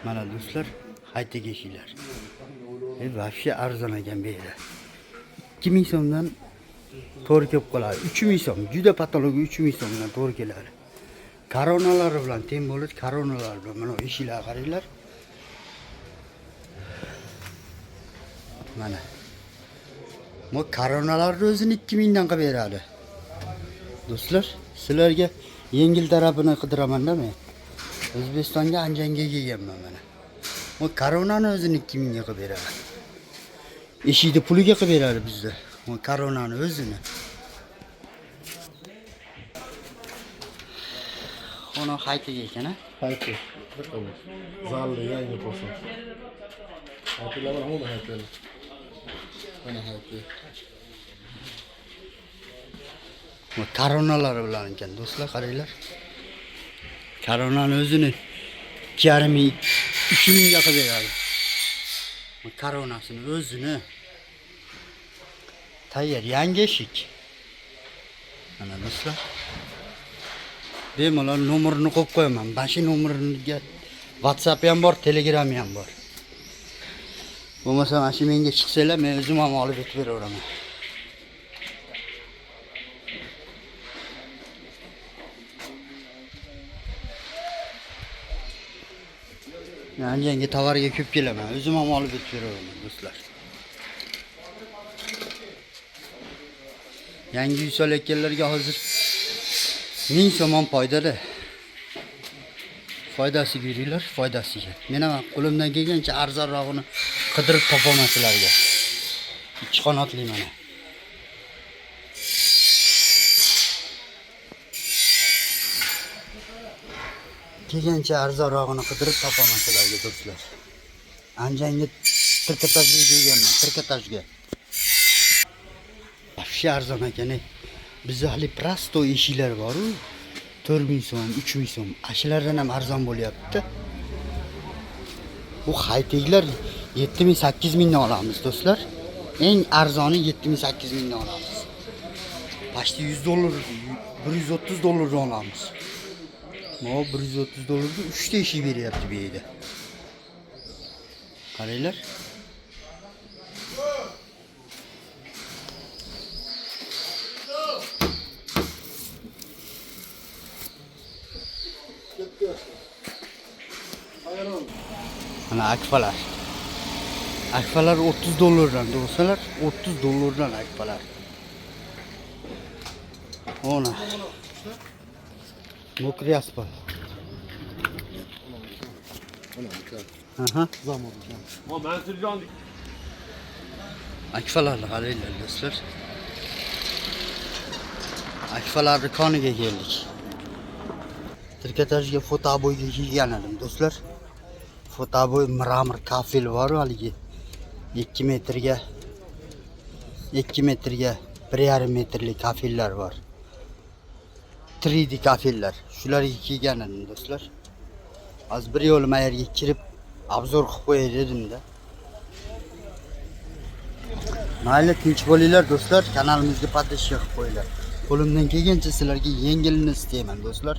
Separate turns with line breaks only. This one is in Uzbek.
Mana do'stlar, hayta eshiklar. Vahshiy arzon ekan bu yerda. 2000 so'mdan to'g'ri kelib qoladi. 3000 so'm, juda patologiya 3000 so'mdan to'g'ri keladi. Koronalari bilan teng bo'ladi, koronalar bilan mana eshiklar qaranglar. Mana. Bu koronalarni o'zini 2000 dan qilib beradi. Do'stlar, sizlarga yengil tarafini qidiraman-da men. O'zbekistonga Anjanga kelganman mana. Bu koronani o'zini 2000 ga qilib beradi. Eshikni puliga qilib beradi bizda. Bu koronani o'zini. Ona haytiga ekan-a?
Hayti. Zalli yangi bo'lsin. Haytilar mana hayti. Mana hayti.
Bu koronalar bilan ekan do'stlar, qaranglar. Koronani o'zini 2,5 3000 ga qilib beradi. Bu koronasini o'zini tayyor yangi eshik. Mana do'stlar. Bemalol nomerini qo'yib qo'yaman. Mana shu nomeriga WhatsApp ham bor, Telegram ham bor. Bo'lmasa mana shu menga chiqsanglar, men o'zim ham olib ketib beraveraman. Yangi tovarga ko'p kelaman, o'zim ham olib ketib beraveraman do'stlar. Yangi uy solayotganlarga hozir 1000 so'm foydada. Foydasiga yuringlar, foydasiga. Men ham qo'limdan kelgancha arzonrog'ini qidirib topaman sizlarga. Ikki qanotli mana. Kelgancha arzonrog'ini qidirib topaman sizlarga do'stlar. Anjanga tirkatajga kelganman, tirkatajga. Vahshiy arzon ekan. Bizda hali prosto eshiklar bor-ku. 4000 so'm, 3000 so'm. Ashlardan ham arzon bo'lyapti. Bu hayteklar 7000, 8000 dan olamiz do'stlar. Eng arzoni 7000, 8000 dan olamiz. Pashti 100 dollar, 130 dollardan olamiz. Mana 130 dollarga 3 ta eshik beryapti bu yerda. Qaranglar. Mana akfalar. Akfalar 30 dollardan do'stlar, 30 dollardan akfalar. Ona. Mokri asfalt. Aha.
Zamon.
Ma Mansurjon
Akfalarni qaranglar do'stlar. Akfalarni koniga keldik. Tirkatajga fotoboyga kelgan edim do'stlar. Fotoboy mramor kafel bor haligi 2 metrga 1,5 metrlik kafellar bor. 3D kafellar. Shularga kelgan edim do'stlar. Hozir bir yo'l mayerga kirib obzor qilib qo'yay dedim-da. Mayli, tinch bo'linglar do'stlar, kanalimizga podpishka qilib qo'yinglar. Qo'limdan kelgancha sizlarga yengilini istayman do'stlar.